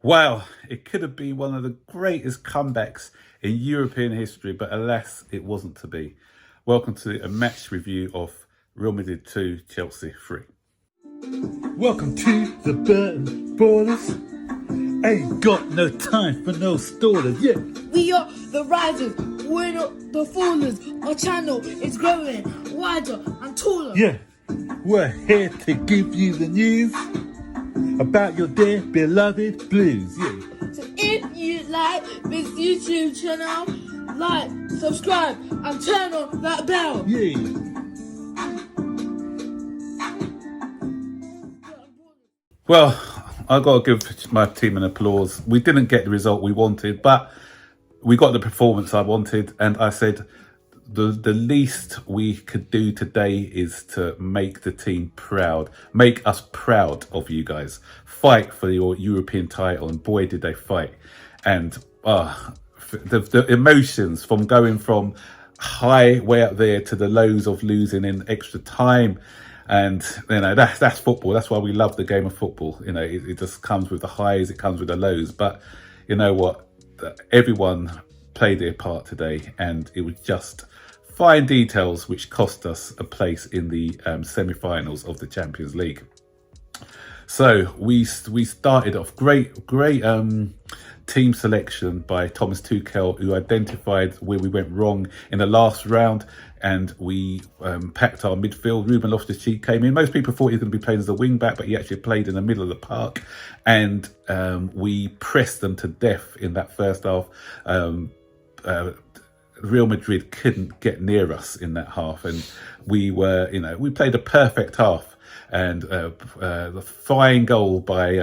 Wow, it could have been one of the greatest comebacks in European history, but alas, it wasn't to be. Welcome to a match review of Real Madrid 2, Chelsea 3. Welcome to the Burton Ballers. Ain't got no time for no stallers, yeah. We are the risers, we're not the fallers. Our channel is growing wider and taller. Yeah, we're here to give you the news about your dear beloved Blues, yeah. So if you like this YouTube channel, like, subscribe and turn on that bell. Yeah. Well, I've got to give my team an applause. We didn't get the result we wanted, but we got the performance I wanted. And I said the least we could do today is to make the team proud. Make us proud of you guys. Fight for your European title. And boy, did they fight. And the emotions from going from high way up there to the lows of losing in extra time. And, you know, that's football. That's why we love the game of football. You know, it just comes with the highs, it comes with the lows. But you know what? Everyone played their part today, and it was just fine details which cost us a place in the semi-finals of the Champions League. So we started off great team selection by Thomas Tuchel, who identified where we went wrong in the last round, and we packed our midfield. Ruben Loftus-Cheek came in. Most people thought he was going to be playing as a wing back, but he actually played in the middle of the park, and we pressed them to death in that first half. Real Madrid couldn't get near us in that half, and we were, you know, we played a perfect half. And the fine goal by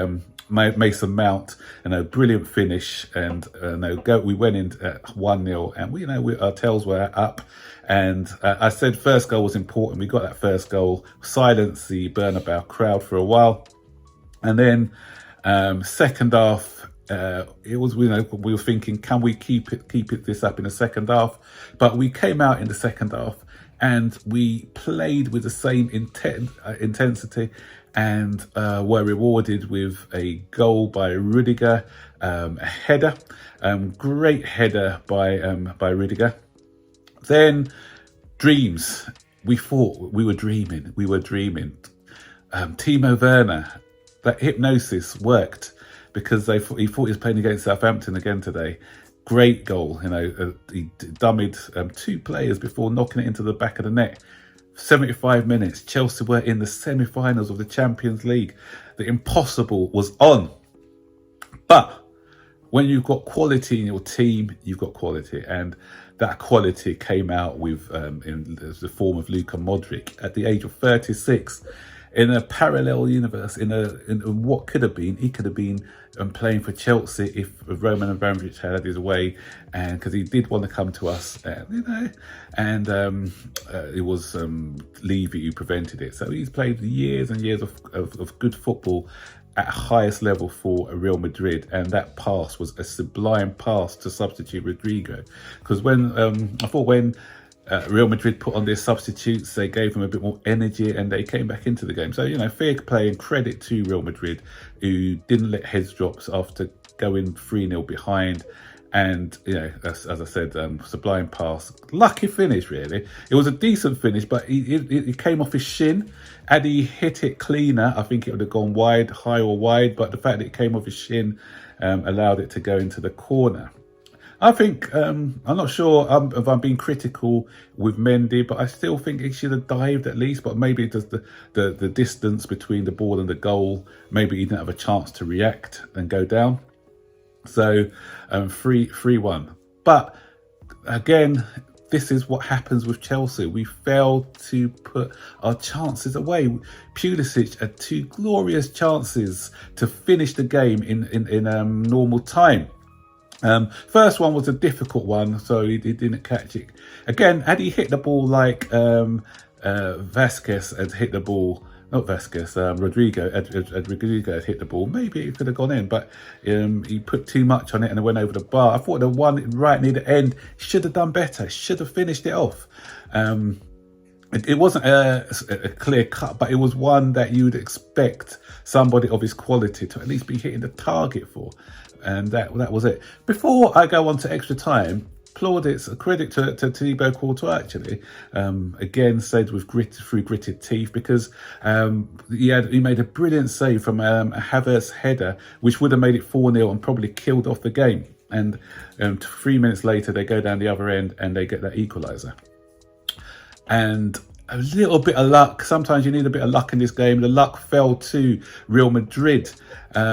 Mason Mount, and a brilliant finish, and we went in at 1-0, and our tails were up. And I said first goal was important. We got that first goal, silenced the Bernabeu crowd for a while, and then second half. It was, we were thinking, can we keep this up in the second half? But we came out in the second half and we played with the same intensity, and were rewarded with a goal by Rudiger, a header, great header by Rudiger. Then dreams. We thought we were dreaming. Timo Werner, that hypnosis worked, because he thought he was playing against Southampton again today. Great goal, he dummied two players before knocking it into the back of the net. 75 minutes, Chelsea were in the semi-finals of the Champions League. The impossible was on. But when you've got quality in your team, you've got quality. And that quality came out with in the form of Luka Modric at the age of 36. In a parallel universe, in what could have been, he could have been playing for Chelsea if Roman Abramovic had his way, and because he did want to come to us, and it was Levy who prevented it. So he's played years and years of good football at highest level for Real Madrid, and that pass was a sublime pass to substitute Rodrigo. Because when Real Madrid put on their substitutes, they gave them a bit more energy and they came back into the game. So, fair play and credit to Real Madrid, who didn't let heads drop after going 3-0 behind. And, as I said, sublime pass. Lucky finish, really. It was a decent finish, but it came off his shin. Had he hit it cleaner, I think it would have gone wide, high or wide. But the fact that it came off his shin allowed it to go into the corner. I think, I'm not sure if I'm being critical with Mendy, but I still think he should have dived at least. But maybe just the distance between the ball and the goal, maybe he didn't have a chance to react and go down. So 3-1. But again, this is what happens with Chelsea. We failed to put our chances away. Pulisic had two glorious chances to finish the game in normal time. First one was a difficult one, so he didn't catch it. Again, had he hit the ball like Vasquez had hit the ball, not Vasquez, Rodrigo had hit the ball, maybe it could have gone in, but he put too much on it and it went over the bar. I thought the one right near the end should have done better, should have finished it off. it wasn't a clear cut, but it was one that you would expect somebody of his quality to at least be hitting the target for. And that was it. Before I go on to extra time, plaudits, a credit to Thibaut Courtois, actually. Again, said with gritted teeth, because he made a brilliant save from a Havertz header, which would have made it 4-0 and probably killed off the game. And 3 minutes later, they go down the other end and they get that equaliser. And a little bit of luck. Sometimes you need a bit of luck in this game. The luck fell to Real Madrid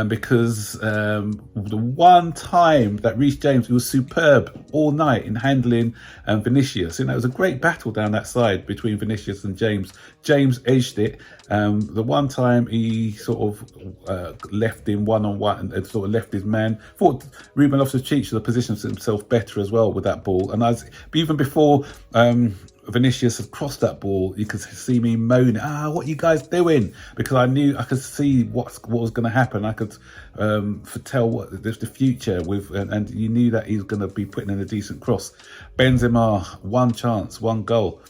because the one time that Reece James, who was superb all night in handling Vinicius, it was a great battle down that side between Vinicius and James. James edged it. The one time he sort of left him one-on-one and sort of left his man. Thought Ruben Loftus-Cheek should have positioned himself better as well with that ball. And even before Vinicius had crossed that ball, you could see me moaning, what are you guys doing? Because I knew I could see what was going to happen. I could foretell what the future with, and you knew that he was going to be putting in a decent cross. Benzema, one chance, one goal.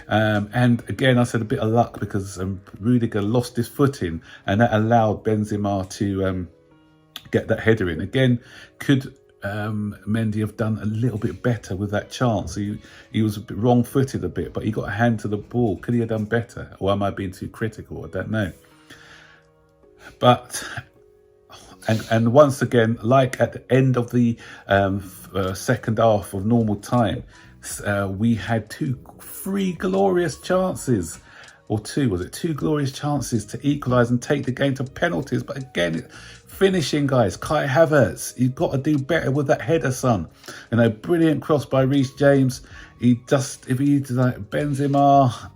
And again, I said a bit of luck because Rudiger lost his footing, and that allowed Benzema to get that header in. Again, could Mendy have done a little bit better with that chance? He was a bit wrong-footed a bit, but he got a hand to the ball. Could he have done better? Or am I being too critical? I don't know. But and once again, like at the end of the second half of normal time, we had three glorious chances. Or two glorious chances to equalise and take the game to penalties. But again, finishing, guys. Kai Havertz, you've got to do better with that header, son. Brilliant cross by Reece James. If he like Benzema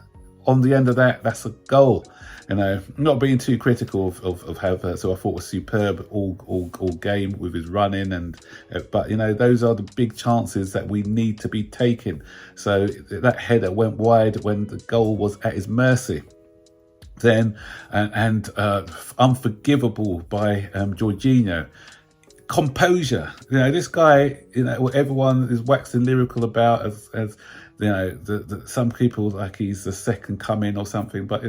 on the end of that, that's a goal. Not being too critical of Havertz, who I thought was superb all game with his running, but those are the big chances that we need to be taking. So that header went wide when the goal was at his mercy. Then and unforgivable by Jorginho. Composure. This guy. What everyone is waxing lyrical about as some people like he's the second coming or something, but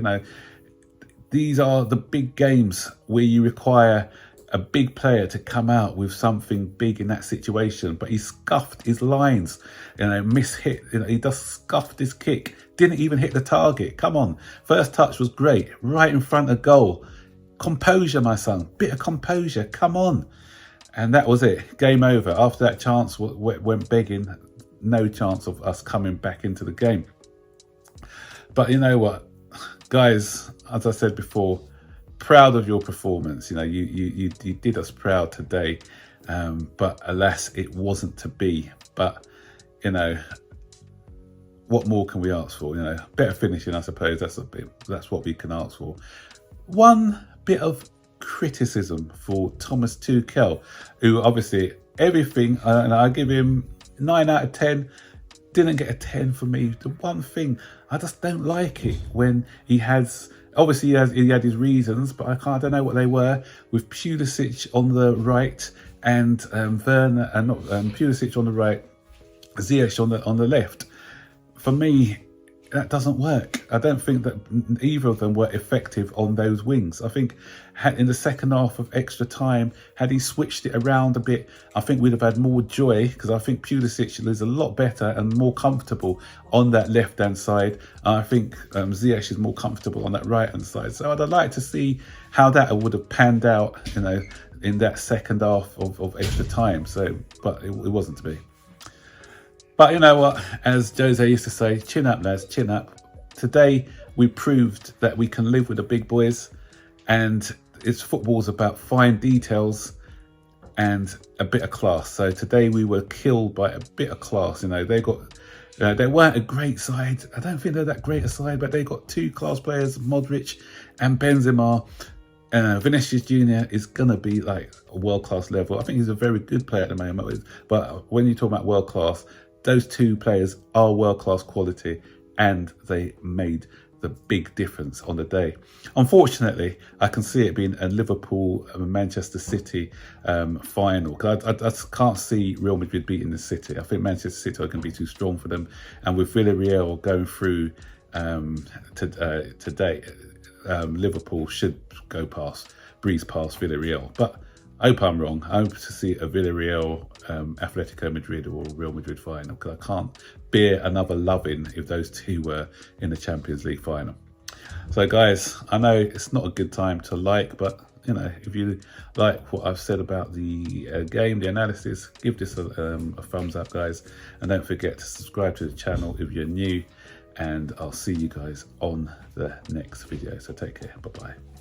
these are the big games where you require a big player to come out with something big in that situation. But he scuffed his lines, mishit. He just scuffed his kick. Didn't even hit the target. Come on. First touch was great. Right in front of goal. Composure, my son. Bit of composure. Come on. And that was it. Game over. After that chance went begging. No chance of us coming back into the game. But you know what? Guys, as I said before, proud of your performance. You did us proud today, but alas, it wasn't to be. But what more can we ask for? Better finishing, I suppose. That's what we can ask for. One bit of criticism for Thomas Tuchel, who obviously everything, and I give him 9 out of 10. Didn't get a 10 for me. The one thing I just don't like it when he has. Obviously, he had his reasons, but I don't know what they were. With Pulisic on the right and Werner, and not Pulisic on the right, Ziyech on the left. For me, that doesn't work. I don't think that either of them were effective on those wings. I think in the second half of extra time, had he switched it around a bit, I think we'd have had more joy, because I think Pulisic is a lot better and more comfortable on that left-hand side. I think Ziyech is more comfortable on that right-hand side. So I'd like to see how that would have panned out, in that second half of extra time. But it wasn't to be. But you know what, as Jose used to say, chin up, lads, chin up. Today, we proved that we can live with the big boys, and football's about fine details and a bit of class. So today we were killed by a bit of class. They weren't a great side. I don't think they're that great a side, but they got two class players, Modric and Benzema. Vinicius Jr. is going to be like a world-class level. I think he's a very good player at the moment. But when you talk about world-class, those two players are world-class quality, and they made the big difference on the day. Unfortunately, I can see it being a Liverpool-Manchester City final. I just can't see Real Madrid beating the City. I think Manchester City are going to be too strong for them. And with Villarreal going through today, Liverpool should breeze past Villarreal. But I hope I'm wrong. I hope to see a Villarreal, Atletico Madrid or Real Madrid final, because I can't bear another loving if those two were in the Champions League final. So guys, I know it's not a good time to like, but you know, if you like what I've said about the game, the analysis, give this a thumbs up, guys, and don't forget to subscribe to the channel if you're new, and I'll see you guys on the next video. So take care, bye bye.